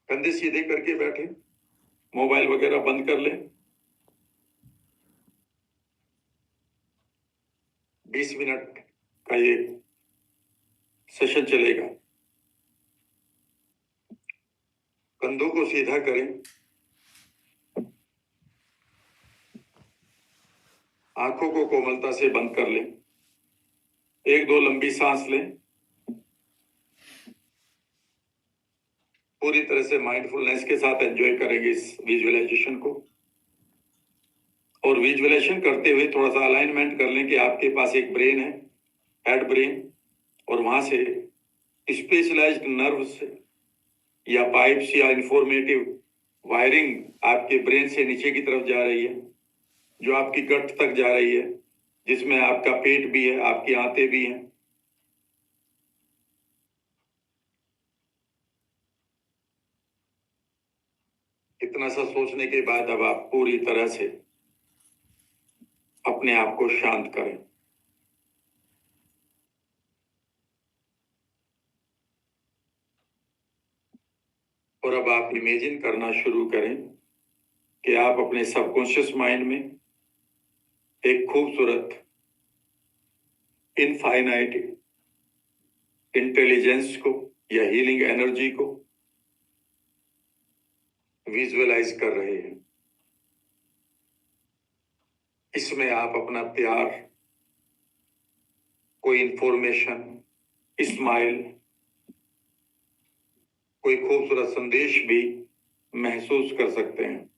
कंधे सीधे करके बैठे, मोबाइल वगैरह बंद कर लें। 20 मिनट का ये सेशन चलेगा। कंधों को सीधा करें, आंखों को कोमलता से बंद कर लें, एक दो लंबी सांस लें, पूरी तरह से माइंडफुलनेस के साथ एंजॉय करेंगे इस विजुअलाइजेशन को। और विजुअलाइजेशन करते हुए थोड़ा सा अलाइनमेंट कर लें कि आपके पास एक ब्रेन है, हेड ब्रेन, और वहां से स्पेशलाइज्ड नर्व्स या पाइप्स या इंफॉर्मेटिव वायरिंग आपके ब्रेन से नीचे की तरफ जा रही है, जो आपकी गट तक जा रही है, जिसमें आपका पेट भी है, आपकी आंतें भी हैं। इतना सा सोचने के बाद अब आप पूरी तरह से अपने आप को शांत करें। और अब आप इमेजिन करना शुरू करें कि आप अपने सबकॉन्शियस माइंड में एक खूबसूरत इनफाइनाइट इंटेलिजेंस को या हीलिंग एनर्जी को विजुअलाइज कर रहे हैं। इसमें आप अपना प्यार, कोई इंफॉर्मेशन, स्माइल, कोई खूबसूरत संदेश भी महसूस कर सकते हैं।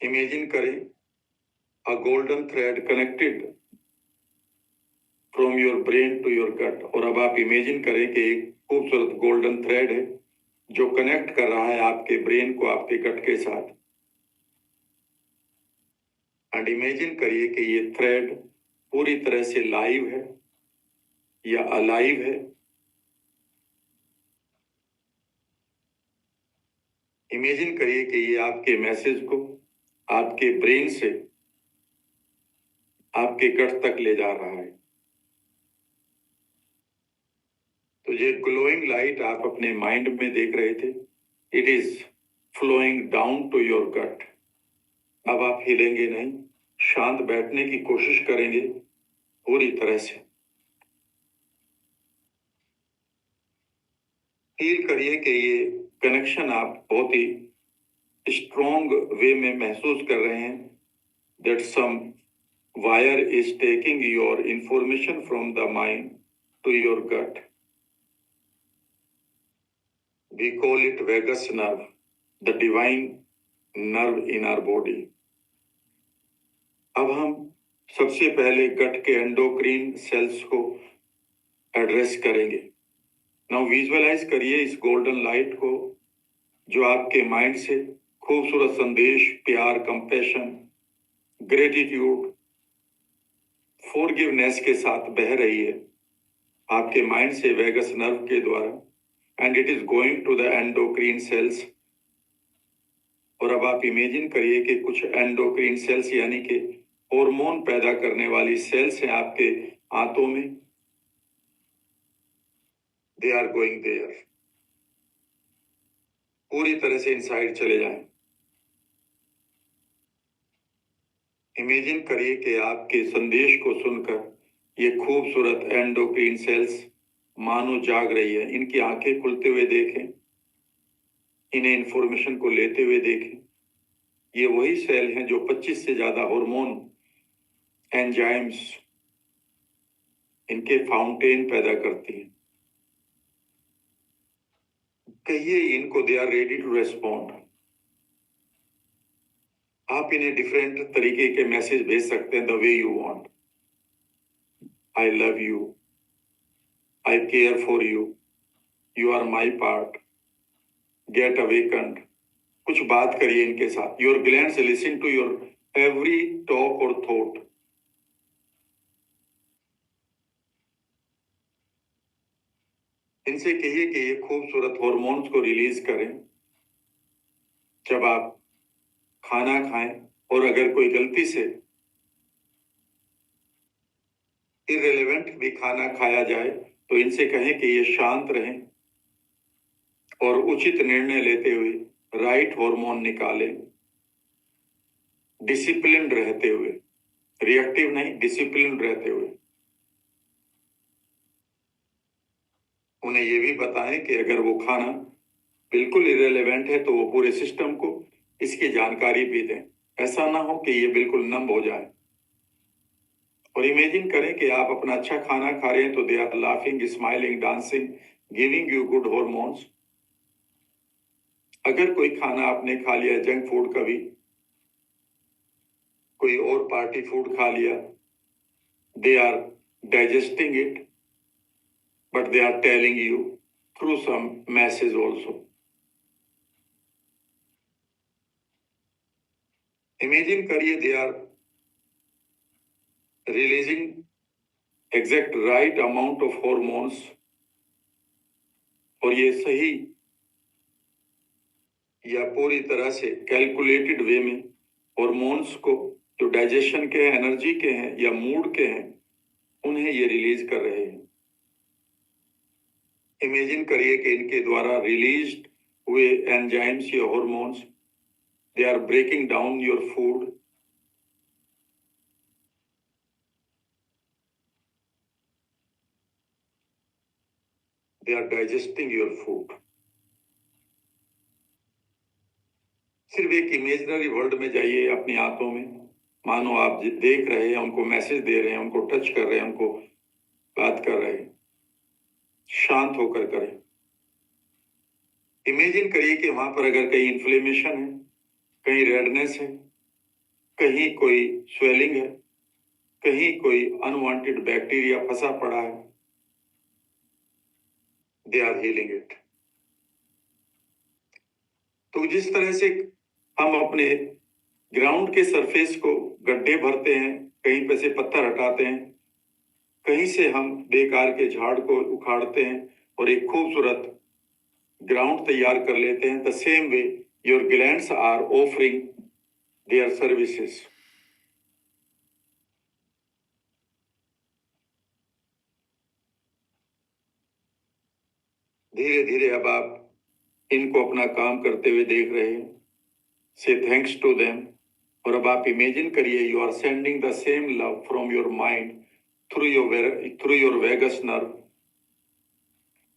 इमेजिन करें a golden thread connected from your brain to your gut. और अब आप इमेजिन करें कि एक खूबसूरत गोल्डन थ्रेड है जो कनेक्ट कर रहा है आपके ब्रेन को आपके गट के साथ। एंड इमेजिन करिए कि ये थ्रेड पूरी तरह से लाइव है या अलाइव है। इमेजिन करिए कि ये आपके मैसेज को आपके ब्रेन से आपके गट तक ले जा रहा है। तो ये ग्लोइंग लाइट आप अपने माइंड में देख रहे थे, it is flowing down to your gut. अब आप हिलेंगे नहीं, शांत बैठने की कोशिश करेंगे पूरी तरह से। फील करिए कि ये कनेक्शन आप बहुत ही स्ट्रॉन्ग वे में महसूस कर रहे हैं, that some wire is taking your information from the mind to your gut. We call it vagus nerve, the divine nerve in our body. अब हम सबसे पहले गट के एंडोक्रीन सेल्स को एड्रेस करेंगे। नाउ विजुअलाइज करिए इस गोल्डन लाइट को जो आपके माइंड से खूबसूरत संदेश, प्यार, कंपैशन, ग्रेटिट्यूड, फॉरगिवनेस के साथ बह रही है आपके माइंड से वेगस नर्व के द्वारा, and it is going to the endocrine cells. और अब आप इमेजिन करिए कि कुछ एंडोक्रीन सेल्स यानी कि हार्मोन पैदा करने वाली सेल्स हैं आपके आंतों में, दे आर गोइंग देयर। पूरी तरह से इनसाइड चले जाएं। इमेजिन करिए कि आपके संदेश को सुनकर ये खूबसूरत एंडोक्रीन सेल्स मानो जाग रही है। इनकी आंखें खुलते हुए देखें, इन्हें इंफॉर्मेशन को लेते हुए देखें। ये वही सेल हैं जो 25 से ज्यादा हार्मोन, एंजाइम्स, इनके फाउंटेन पैदा करती हैं। कहिए इनको, they are ready to respond. आप इन्हें डिफरेंट तरीके के मैसेज भेज सकते हैं, the way you want. I love you, I care for you, you are my part, get awakened. कुछ बात करिए इनके साथ। Your glands listen to your every talk और थॉट। इनसे कहिए कि ये खूबसूरत हार्मोन्स को रिलीज करें जब आप खाना खाएं, और अगर कोई गलती से इररिलेवेंट भी खाना खाया जाए तो इनसे कहें कि ये शांत रहें, और उचित निर्णय लेते हुए राइट हार्मोन निकालें, डिसिप्लिन रहते हुए, रिएक्टिव नहीं, डिसिप्लिन रहते हुए। उन्हें ये भी बताएं कि अगर वो खाना बिल्कुल इरेलेवेंट है तो वो पूरे सिस्टम को इसकी जानकारी भी दें। ऐसा ना हो कि ये बिल्कुल नंब हो जाए। और इमेजिन करें कि आप अपना अच्छा खाना खा रहे हैं तो they are laughing, smiling, dancing, giving you good hormones. अगर कोई खाना आपने खा लिया जंक फूड, कभी कोई और पार्टी फूड खा लिया, they are digesting it, but they are telling you through some message also. Imagine करिए they are releasing exact right amount of hormones, और ये सही या पूरी तरह से कैलकुलेटेड वे में हॉर्मोन्स को जो डाइजेशन के हैं, एनर्जी के हैं या मूड के हैं, उन्हें ये रिलीज कर रहे हैं। इमेजिन करिए कि इनके द्वारा रिलीज्ड हुए एंजाइम्स या hormones, they are breaking down your food, they are digesting your food. सिर्फ एक इमेजिनरी वर्ल्ड में जाइए अपनी आंतों में, मानो आप देख रहे हैं, उनको मैसेज दे रहे हैं, उनको टच कर रहे हैं, उनको बात कर रहे हैं। शांत होकर करें। इमेजिन करिए कि वहां पर अगर कहीं इन्फ्लेमेशन है, कहीं रेडनेस है, कहीं कोई स्वेलिंग है, कहीं कोई अनवांटेड बैक्टीरिया फंसा पड़ा है, दे आर हीलिंग इट। तो जिस तरह से हम अपने ग्राउंड के सरफेस को गड्ढे भरते हैं, कहीं पे से पत्थर हटाते हैं, कहीं से हम बेकार के झाड़ को उखाड़ते हैं और एक खूबसूरत ग्राउंड तैयार कर लेते हैं, the same way your glands are offering their services. धीरे धीरे अब आप इनको अपना काम करते हुए देख रहे हैं। से थैंक्स टू देम। और अब आप इमेजिन करिए you are sending the same love from your mind through your vagus nerve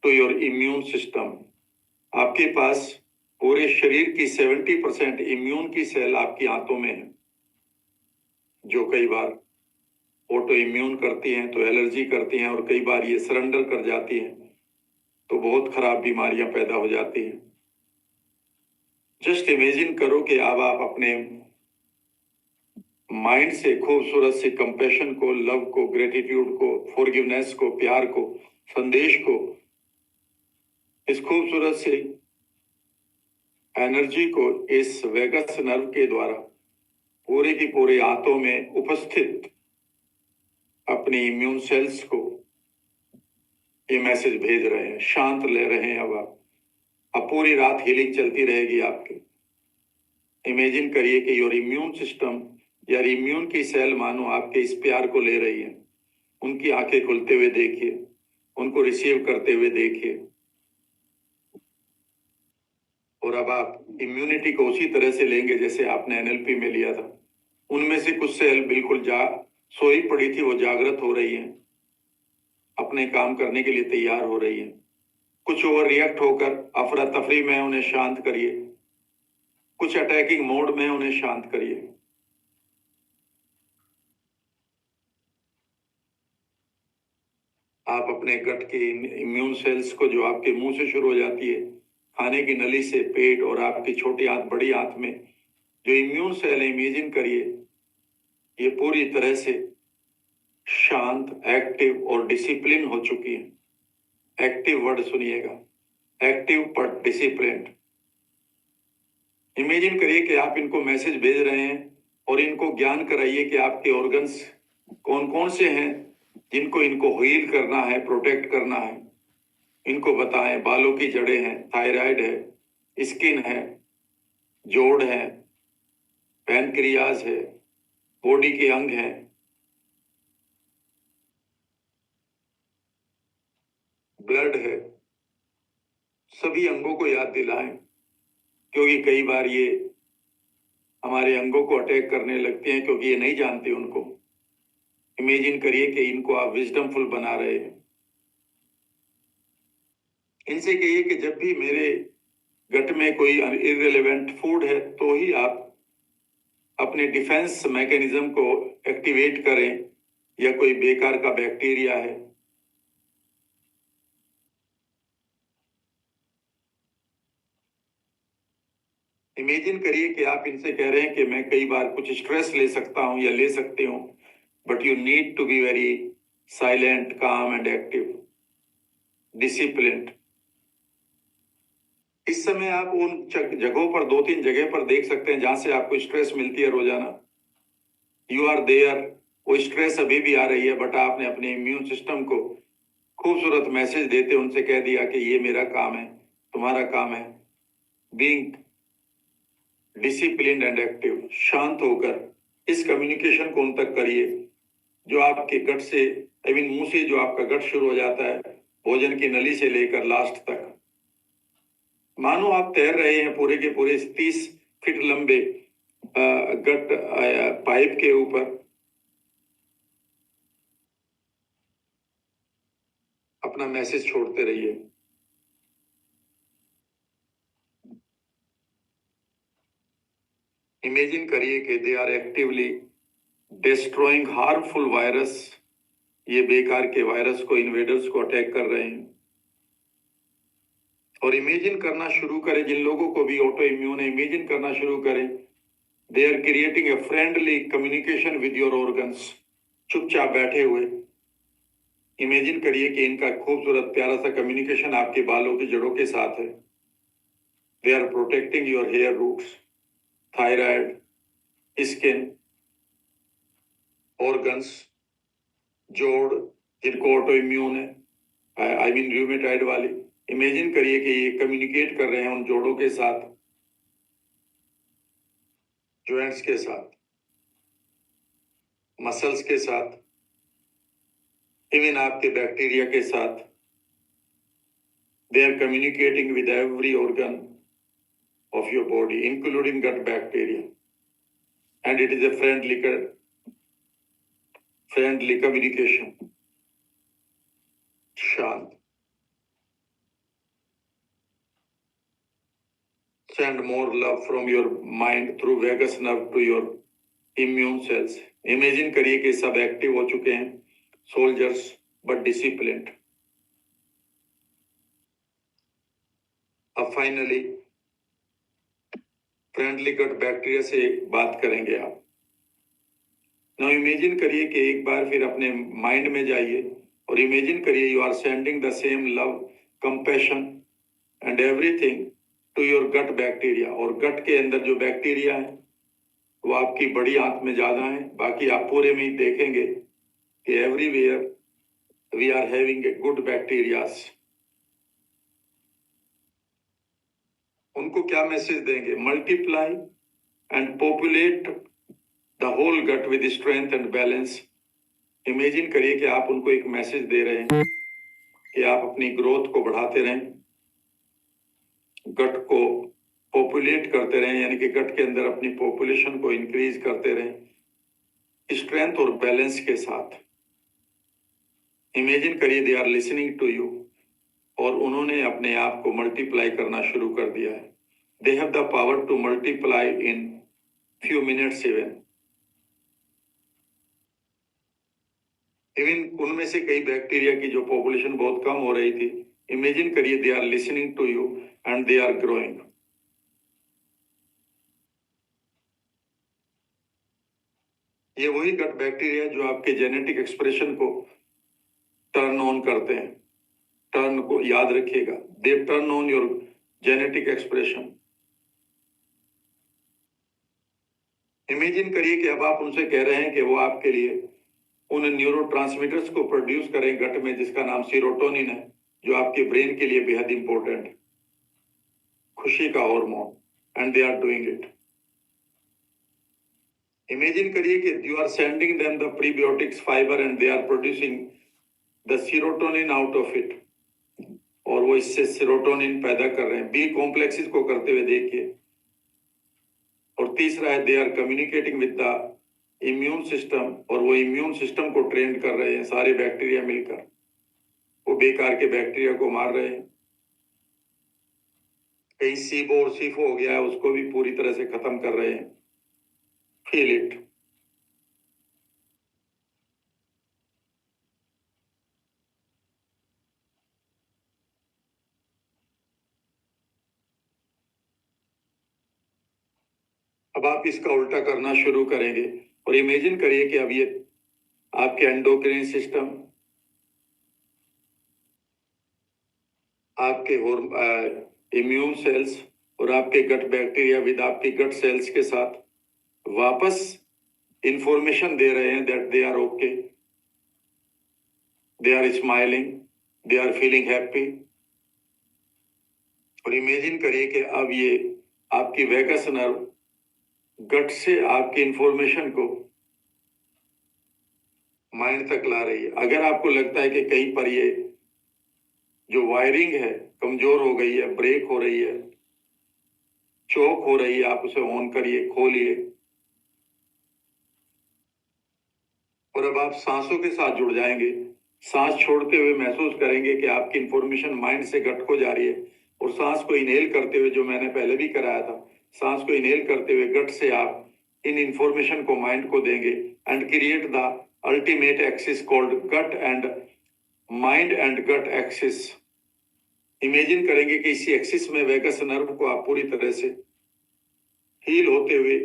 to your immune system. आपके पास पूरे शरीर की 70% इम्यून की सेल आपकी आंतों में है, जो कई बार ऑटो इम्यून करती हैं तो एलर्जी करती हैं, और कई बार ये सरेंडर कर जाती हैं तो बहुत खराब बीमारियां पैदा हो जाती हैं। जस्ट इमेजिन करो कि अब आप अपने माइंड से खूबसूरत से कंपैशन को, लव को, ग्रेटिट्यूड को, फॉरगिवनेस को, प्यार को, संदेश को, इस खूबसूरत से एनर्जी को इस वेगस नर्व के द्वारा पूरे की पूरे आंतों में उपस्थित अपनी इम्यून सेल्स को ये मैसेज भेज रहे हैं। शांत ले रहे हैं अब पूरी रात हीलिंग चलती रहेगी आपकी। इमेजिन करिए कि योर इम्यून सिस्टम या इम्यून की सेल मानो आपके इस प्यार को ले रही है। उनकी आंखें खुलते हुए देखिए, उनको रिसीव करते हुए देखिए। और अब आप इम्यूनिटी को उसी तरह से लेंगे जैसे आपने एनएलपी में लिया था। उनमें से कुछ सेल बिल्कुल सोई पड़ी थी, वो जागृत हो रही है, अपने काम करने के लिए तैयार हो रही है। कुछ ओवर रिएक्ट होकर अफरा तफरी में उन्हें शांत करिए, कुछ अटैकिंग मोड में उन्हें शांत करिए। आप अपने गट की इम्यून सेल्स को, जो आपके मुंह से शुरू हो जाती है, खाने की नली से पेट और आपकी छोटी आंत, बड़ी आंत में जो इम्यून सेल है, इमेजिन करिए ये पूरी तरह से शांत, एक्टिव और डिसिप्लिन हो चुकी है। एक्टिव वर्ड सुनिएगा, एक्टिव पर डिसिप्लिन। इमेजिन करिए कि आप इनको मैसेज भेज रहे हैं और इनको ज्ञान कराइए कि आपके ऑर्गन्स कौन कौन से हैं जिनको इनको हील करना है, प्रोटेक्ट करना है। इनको बताएं, बालों की जड़ें हैं, थायराइड है, स्किन है, जोड़ है, पैनक्रियाज है, बॉडी के अंग हैं, ब्लड है, सभी अंगों को याद दिलाएं, क्योंकि कई बार ये हमारे अंगों को अटैक करने लगते हैं क्योंकि ये नहीं जानते उनको। इमेजिन करिए कि इनको आप विजडमफुल बना रहे हैं। इनसे कहिए कि जब भी मेरे गट में कोई इररिलेवेंट फूड है तो ही आप अपने डिफेंस मैकेनिज्म को एक्टिवेट करें, या कोई बेकार का बैक्टीरिया है। इमेजिन करिए कि आप इनसे कह रहे हैं कि मैं कई बार कुछ स्ट्रेस ले सकता हूं या ले सकती हूं, but you need to be very silent, calm and active, disciplined. इस समय आप उन जगहों पर, 2-3 जगह पर देख सकते हैं जहां से आपको स्ट्रेस मिलती है रोजाना। यू आर देयर, वो स्ट्रेस अभी भी आ रही है, बट आपने अपने इम्यून सिस्टम को खूबसूरत मैसेज देते उनसे कह दिया कि ये मेरा काम है, तुम्हारा काम है। बीइंग डिसिप्लिन्ड एंड एक्टिव, शांत होकर इस कम्युनिकेशन को उन तक करिए जो आपके गट से, आई मीन मुंह से जो आपका गट शुरू हो जाता है, भोजन की नली से लेकर लास्ट तक। मानो आप तैर रहे हैं पूरे के पूरे 30 फीट लंबे गट पाइप के ऊपर। अपना मैसेज छोड़ते रहिए। इमेजिन करिए कि they are actively destroying harmful virus, ये बेकार के वायरस को, इन्वेडर्स को अटैक कर रहे हैं। और इमेजिन करना शुरू करें, जिन लोगों को भी ऑटो इम्यून है, इमेजिन करना शुरू करें, they are creating a friendly communication with your organs. चुपचाप बैठे हुए इमेजिन करिए कि इनका खूबसूरत प्यारा सा कम्युनिकेशन आपके बालों की जड़ों के साथ है। They are protecting your hair roots, thyroid, skin, organs, जोड़, जिनको ऑटो इम्यून है, आई मीन रूमेटॉइड वाली। इमेजिन करिए कि ये कम्युनिकेट कर रहे हैं उन जोड़ों के साथ, जॉइंट्स के साथ, मसल्स के साथ, इवन आपके बैक्टीरिया के साथ। They are communicating with every organ of your body, including gut bacteria, and it is a friendly communication. Shant. Send more love from your mind through vagus nerve to your immune cells. Imagine करिए कि सब active हो चुके हैं, soldiers but disciplined. अब finally friendly gut bacteria से बात करेंगे आप। नाउ इमेजिन करिए कि एक बार फिर अपने माइंड में जाइए और इमेजिन करिए you are sending the same love, compassion and everything to your gut bacteria. और गट के अंदर जो बैक्टीरिया है वो आपकी बड़ी आंत में ज्यादा है, बाकी आप पूरे में ही देखेंगे कि everywhere we are having a good bacterias. उनको क्या मैसेज देंगे? Multiply and populate the whole gut with strength and balance. Imagine करिए कि आप उनको एक मैसेज दे रहे हैं कि आप अपनी ग्रोथ को बढ़ाते रहें, गट को पॉपुलेट करते रहें, यानी कि गट के अंदर अपनी पॉपुलेशन को इंक्रीज करते रहें स्ट्रेंथ और बैलेंस के साथ। इमेजिन करिए they are listening to you और उन्होंने अपने आप को मल्टीप्लाई करना शुरू कर दिया है। They have the power to multiply in few minutes even उनमें से कई बैक्टीरिया की जो पॉपुलेशन बहुत कम हो रही थी, इमेजिन करिए they are listening to you and they are growing. ये वही गट बैक्टीरिया जो आपके जेनेटिक एक्सप्रेशन को टर्न ऑन करते हैं। टर्न को याद रखिएगा, they turn on your genetic expression. Imagine करिए कि अब आप उनसे कह रहे हैं कि वो आपके लिए उन न्यूरोट्रांसमीटर्स को प्रोड्यूस करें गट में जिसका नाम सीरोटोनिन है, जो आपके ब्रेन के लिए बेहद इंपॉर्टेंट है, खुशी का hormone, and they are doing it. Imagine करिए कि you are sending them the prebiotics fibre and they are producing the serotonin out of it. और वो इससे सेरोटोनिन पैदा कर रहे हैं। बी कॉम्प्लेक्सेस को करते हुए देखिए। और तीसरा है they are communicating with the immune system, और वो इम्यून सिस्टम को ट्रेन कर रहे हैं, सारे बैक्टीरिया मिलकर वो बेकार के बैक्टीरिया को मार रहे हैं। कहीं सीबो और सीफो हो गया है, उसको भी पूरी तरह से खत्म कर रहे हैं। Feel it. अब आप इसका उल्टा करना शुरू करेंगे और इमेजिन करिए कि अब ये आपके एंडोक्राइन सिस्टम, आपके इम्यून सेल्स और आपके गट बैक्टीरिया विद आपके गट सेल्स के साथ वापस इंफॉर्मेशन दे रहे हैं that they are okay, they are smiling, they are feeling happy. और इमेजिन करिए कि अब ये आपकी वैगस नर्व गट से आपकी इंफॉर्मेशन को माइंड तक ला रही है। अगर आपको लगता है कि कहीं पर ये जो वायरिंग है कमजोर हो गई है, ब्रेक हो रही है, चोक हो रही है, आप उसे ऑन करिए, खोलिए। और अब आप सांसों के साथ जुड़ जाएंगे। सांस छोड़ते हुए महसूस करेंगे कि आपकी इंफॉर्मेशन माइंड से गट को जा रही है। और सांस को इनहेल करते हुए, जो मैंने पहले भी कराया था, सांस को इनहेल करते हुए गट से आप इन इंफॉर्मेशन को माइंड को देंगे and create the ultimate axis called gut and mind and gut axis. Imagine करेंगे कि इसी एक्सिस में वैगस नर्व को आप पूरी तरह से हील होते हुए,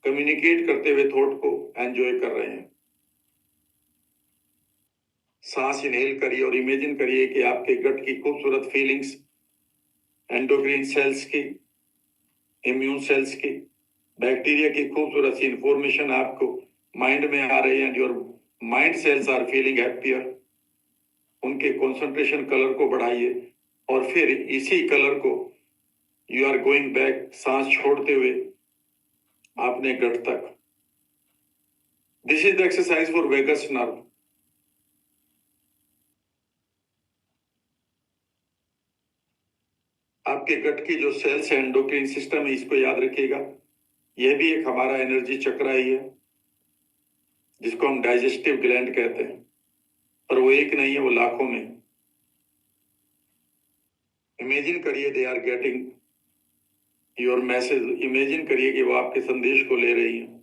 कम्युनिकेट करते हुए थॉट को एंजॉय कर रहे हैं। सांस इनहेल करिए और इमेजिन करिए कि आपके गट की खूबसूरत फीलिंग्स, एंडोक्राइन सेल्स की, इम्यून सेल्स की, बैक्टीरिया की खूबसूरत सी इंफॉर्मेशन आपको माइंड में आ रही है and your mind cells are feeling happier. उनके कंसंट्रेशन कलर को बढ़ाइए और फिर इसी कलर को यू आर गोइंग बैक, सांस छोड़ते हुए आपने गट तक। This is the exercise for vagus nerve. आपके गट की जो सेल्स है, एंडोक्राइन सिस्टम है, इसको याद रखिएगा। यह भी एक हमारा एनर्जी चक्र ही है जिसको हम डाइजेस्टिव ग्लैंड कहते हैं, पर वो एक नहीं है, वो लाखों में। इमेजिन करिए they are getting your message. Imagine करिए कि वो आपके संदेश को ले रही हैं।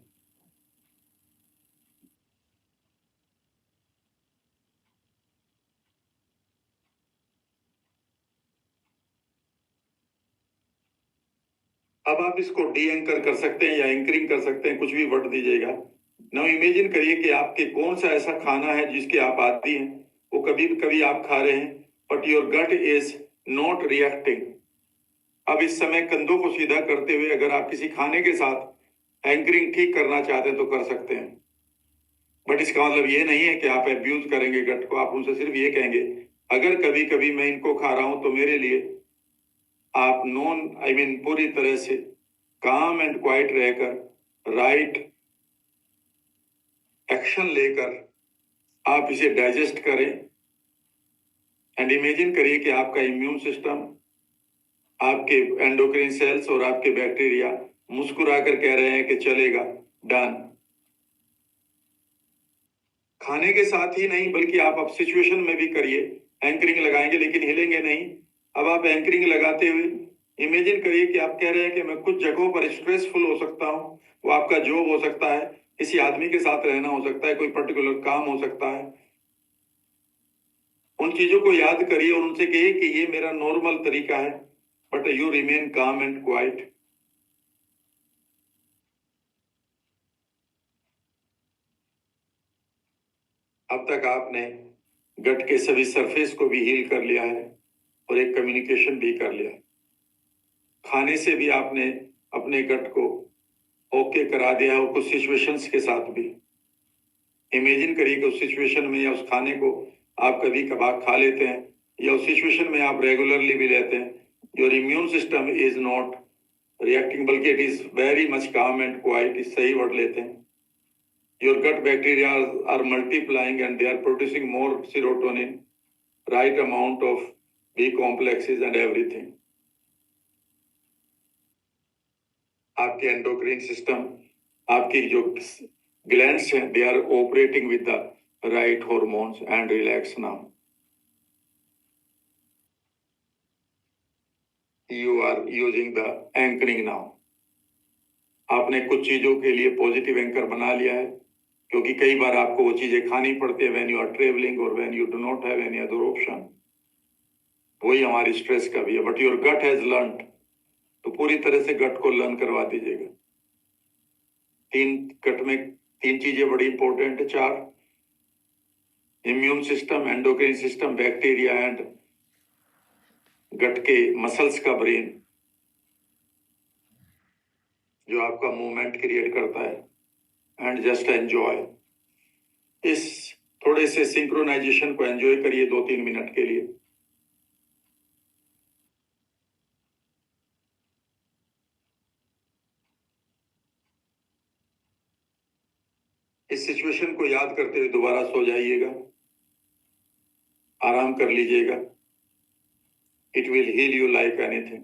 अब आप इसको डी एंकर कर सकते हैं या एंकरिंग कर सकते हैं, कुछ भी वर्ड दीजिएगा। नाउ इमेजिन करिए कि आपके कौन सा ऐसा खाना है जिसके आप आदी हैं, वो कभी कभी आप खा रहे हैं, but your gut is not reacting. अब इस समय कंधों को सीधा करते हुए अगर आप किसी खाने के साथ एंकरिंग ठीक करना चाहते हैं तो कर सकते हैं। बट इसका मतलब ये नहीं है कि आप अब्यूज करेंगे गट को। आप उनसे सिर्फ ये कहेंगे, अगर कभी कभी मैं इनको खा रहा हूं तो मेरे लिए आप नॉन पूरी तरह से काम एंड क्वाइट रहकर, राइट एक्शन लेकर आप इसे डाइजेस्ट करें। एंड इमेजिन करिए कि आपका इम्यून सिस्टम, आपके एंडोक्राइन सेल्स और आपके बैक्टीरिया मुस्कुराकर कह रहे हैं कि चलेगा, डन। खाने के साथ ही नहीं बल्कि आप सिचुएशन में भी करिए। एंकरिंग लगाएंगे लेकिन हिलेंगे नहीं। अब आप एंकरिंग लगाते हुए इमेजिन करिए कि आप कह रहे हैं कि मैं कुछ जगहों पर स्ट्रेसफुल हो सकता हूं। वो आपका जॉब हो सकता है, किसी आदमी के साथ रहना हो सकता है, कोई पर्टिकुलर काम हो सकता है। उन चीजों को याद करिए और उनसे कहिए कि ये मेरा नॉर्मल तरीका है, बट यू रिमेन काम एंड क्वाइट। अब तक आपने गट के सभी सरफेस को भी हील कर लिया है और एक कम्युनिकेशन भी कर लिया। खाने से भी आपने अपने गट को ओके करा दिया और कुछ सिचुएशंस के साथ भी। इमेजिन करिए कि उस सिचुएशन में या उस खाने को आप कभी कभार खा लेते हैं या उस सिचुएशन में आप रेगुलरली भी लेते हैं। Your immune system is not reacting, बल्कि इट इज वेरी मच काम एंड क्वाइट। इस सही वर्ड लेते हैं। Your gut bacteria are multiplying and they are producing more serotonin, right amount of B complexes and everything. आपके endocrine system, आपकी जो glands हैं, they are operating with the right hormones and relax now. You are using the anchoring now. आपने कुछ चीजों के लिए positive anchor बना लिया है, क्योंकि कई बार आपको वो चीजें खानी पड़ती है व्हेन यू आर ट्रेवलिंग और when you do not have any other option. वही हमारी स्ट्रेस का भी है, but your gut has learned, तो पूरी तरह से गट को लर्न करवा दीजिएगा। गट में तीन चीजें बड़ी इंपॉर्टेंट है, चार: immune system, endocrine system, bacteria and gut के मसल्स का ब्रेन, जो आपका मूवमेंट क्रिएट करता है। एंड जस्ट एंजॉय इस थोड़े से सिंक्रोनाइजेशन को, एंजॉय करिए 2-3 मिनट के लिए। इस सिचुएशन को याद करते हुए दोबारा सो जाइएगा, आराम कर लीजिएगा। It will heal you like anything.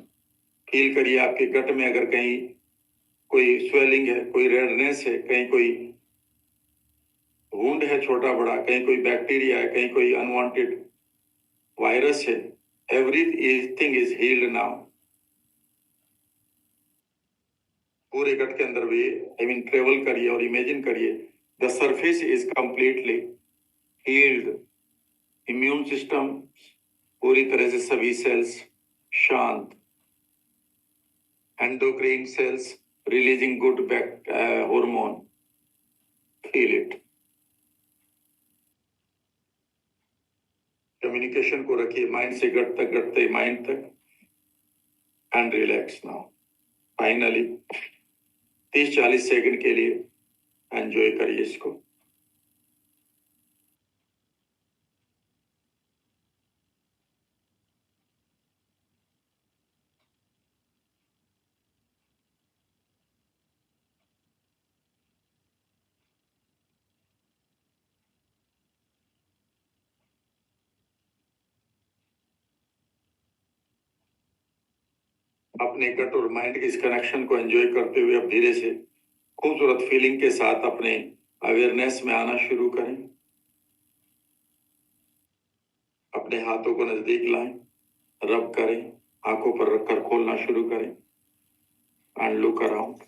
Feel करिए आपके गट में अगर कहीं कोई स्वेलिंग है, कोई रेडनेस है, कहीं कोई वुंड है छोटा बड़ा, कहीं कोई बैक्टीरिया है, कहीं कोई अनवांटेड वायरस है, एवरीथिंग इज हील्ड नाउ। पूरे गट के अंदर भी ट्रेवल करिए और इमेजिन करिए the surface is completely healed. Immune system पूरी तरह से, सभी सेल्स शांत, endocrine cells releasing good hormone, feel it. Communication को रखिए माइंड से गट तक, गट से माइंड तक, and relax now. Finally 30-40 second के लिए एंजॉय करिए इसको। अपने गट और माइंड के इस कनेक्शन को एंजॉय करते हुए अब धीरे से खूबसूरत फीलिंग के साथ अपने अवेयरनेस में आना शुरू करें। अपने हाथों को नजदीक लाएं, रब करें, आंखों पर रखकर खोलना शुरू करें, एंड लुक अराउंड।